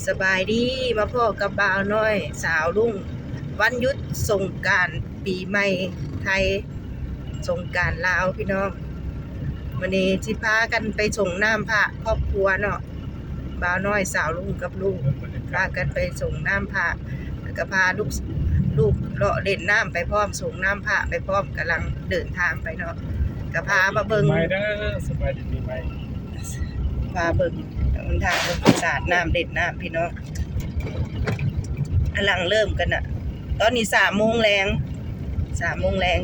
สบายดีมาพ่อกับบ่าวน้อยสาวรุ่งวันหยุดสงกรานต์ปีใหม่ไทยสงกรานต์ลาวพี่น้องวันนี้สิพากันไปส่งน้ำพระครอบครัวเนาะบ่าวน้อยสาวรุ่งกับลูกพากันไปส่งน้ำพระแล้วก็พาลูกเลาะเล่นน้ำไปพร้อมส่งน้ำพระไปพร้อมกำลังเดินทางไปเนาะก็พามาเบิ่ง ไปเด้อสบายดีปีใหม่ พาเบิ่งทางสาดน้ำเล่นน้ำพี่น้องกำลังเริ่มกันอ่ะตอนนี้3 โมงแรง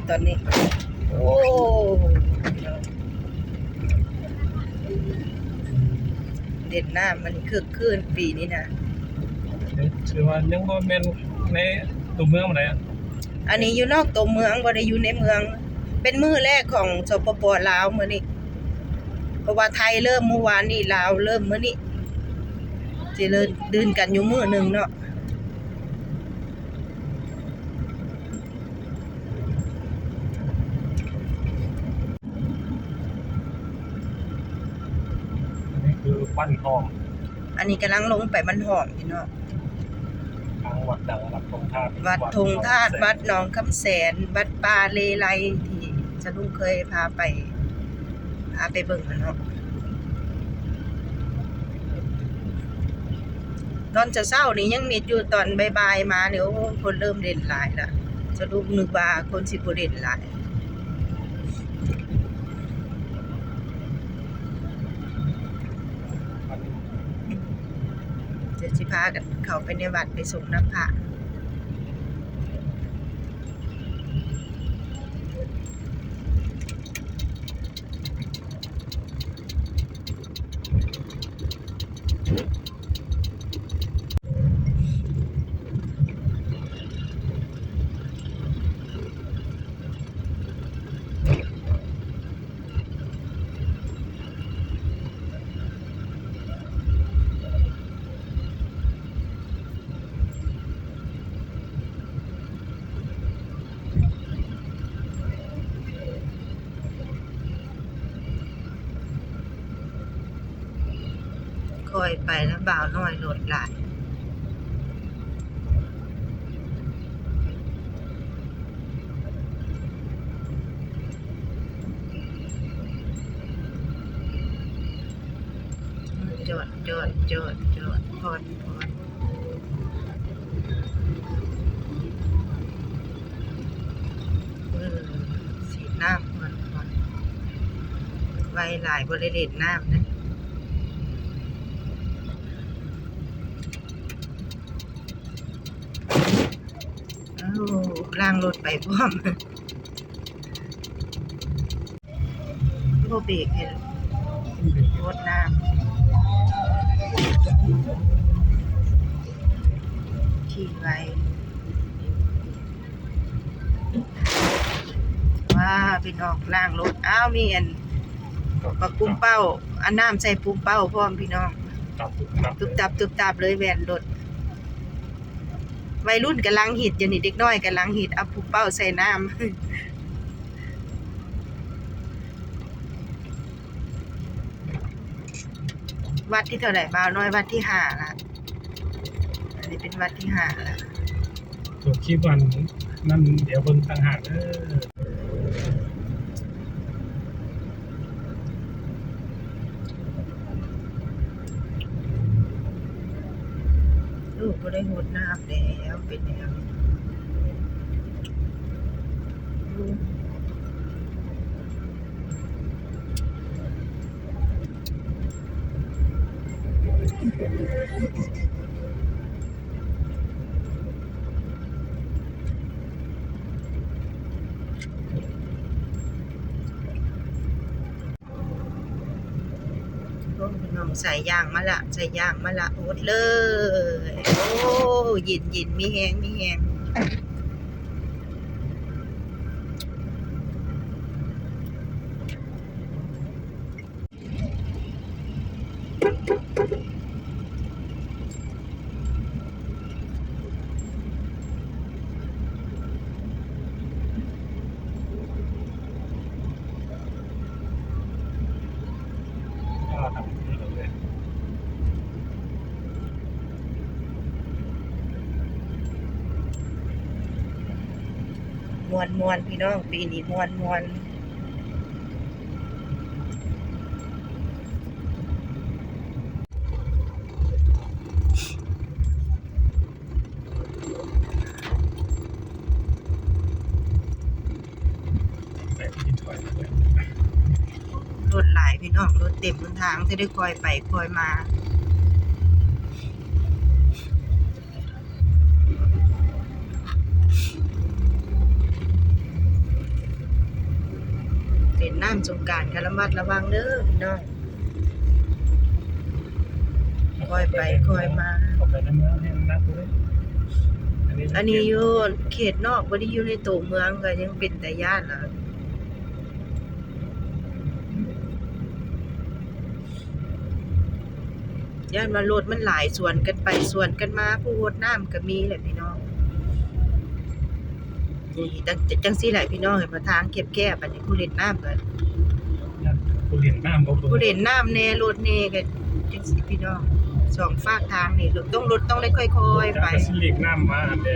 ตอนนี้โอ้เล่นน้ำมันคึกคืนปีนี้นะ คือว่ายังบ่แม่นในตัวเมืองบ่ได้ อันนี้อยู่นอกตัวเมืองบ่ได้อยู่ในเมืองเป็นมื้อแรกของสปป.ลาวมื้อนี้เพราะว่าไทยเริ่มเมื่อวานนี้ลาวเริ่มมื้อนี้สิเริ่มเดินกันอยู่มื้อนึงเนาะนี่คือปั้นทอง อันนี้กำลังลงไปมันหอมพี่น้อง ทางวัดดังวัดธงธาตุ วัดธงธาตุวัดหนองคำแสนวัดป่าเลไลที่จะลุงเคยพาไปเบิ่งเนาะตอนเช้านี่ยังมีอยู่ตอนบ่ายๆมาเนี่ยโอ้คนเริ่มเด่นหลายละจะลุงนึกว่าคนสิบ่เด่นหลายจะสิพากันเข้าไปในวัดไปส่งน้ำพระคอยไปแล้วบ่าวน้อยโหลดหลายจอดพอดสีน้ำพอดไวหลายบริเวณน้ำนะล่างรถไปพร้อมโบเบรกเห็นรถน้ำขี่ไวว้าเป็นออกล่างรถอ้าวมีอันปักปุ่มเป้าอันน้ำใส่ปุ่มเป้าพร้อมพี่น้องตุบตับเลยแวนรถวัยรุ่นกำลังหิดอยู่นี่เด็กน้อยกำลังหิดเอาปุ่มเป้าใส่น้ำ วัดที่เท่าไหร่บ่าวน้อยวัดที่5ละอันนี้เป็นวัดที่5ละตัวคลิปวันนั่นเดี๋ยวเบิ่งต่างหากเด้อลูกก็ได้หดน้ำแล้วเป็นแนวน้องใส่ยางมาละโอดเลยโอ้ยินมีแหง มวนพี่น้องปีนี้มวนแต่ที่ถอยเลย รถหลายพี่น้องรถเต็มบนทางจะได้คอยไปคอยมาเล่นน้ำสงกรานต์ก็ระมัดระวังเด้อพี่น้องคอยไปคอยมาออกไปในเมืองให้นักเลยอันนี้อยู่เขตนอกบ่ได้อยู่ในตัวเมืองก็ยังเป็นตาย้านล่ะย่านว่ารถมันหลายสวนกันไปสวนกันมาผู้โหดน้ำก็มีแหละพี่น้องนี่จังซี่แหละพี่น้องให้มาทางแคบๆอันนี้ผู้เล่นน้ำก็ ผู้เรียนน้ำ ผู้เล่นน้ำแน่รถแน่ก็จังซี่พี่น้องสองฝากทางนี่รถต้องได้ค่อยๆไป สิเรียกน้ำมาอันใด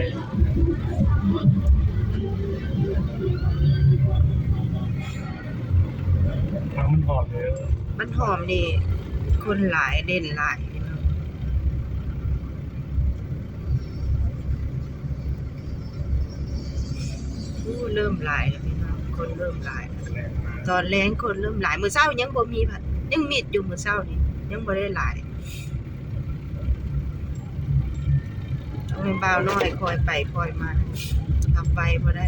ทางมันหอมเลย มันหอมนี่คนหลายเล่นหลายพี่น้องเริ่มหลายแล้วพี่น้องคนเริ่มหลายตอนแรงคนเริ่มหลายมื้อเช้ายังบ่มีผัดยังมีดอยู่มื้อเช้านี่ยังบ่ได้หลายต้องให้บ่าวน้อยคอยไปคอยมาขับไปบ่ได้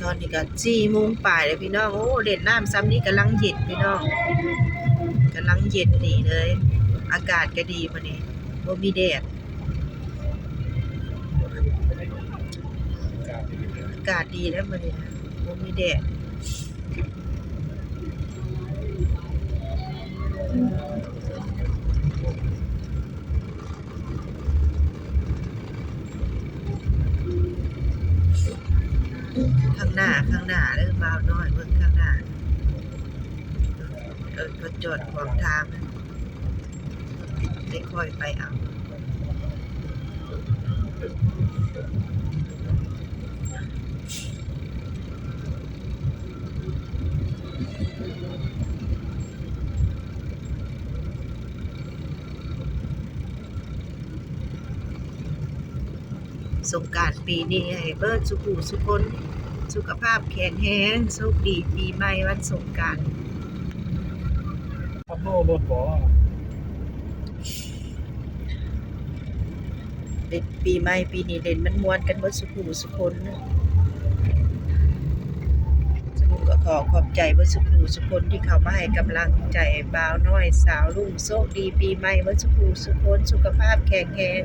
ตอนนี้ก็4 โมงปลายแล้วพี่น้องโอ้เล่นน้ำซ้ำนี่กำลังเย็นพี่น้องกำลังเย็นดีเลยอากาศก็ดีมื้อนี้บ่มีแดดอากาศดีแล้วมื้อนี้นะบ่มีแดดข้างหน้าเด้อบ่าวน้อยเบิ่งข้างหน้าก็จอดขวางทางได้ค่อยไปเอาสงกรานต์ปีนี้ให้เบิดสุขุสุคนสุขภาพแข็งแรงโชคดีปีใหม่วันสงกรานต์ ขับรถบ่ ปีใหม่ปีนี้เล่นมันม่วนกันเบิดสุขุสุคนนะสนุกก็ขอขอบใจเบิดสุขุสุคนที่เข้ามาให้กำลังใจบ่าวน้อยสาวลุงโชคดีปีใหม่เบิดสุขุสุคนสุขภาพแข็งแรง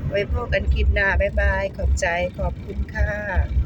ไว้พบกันคลิปหน้าบ๊ายบายขอบใจขอบคุณค่ะ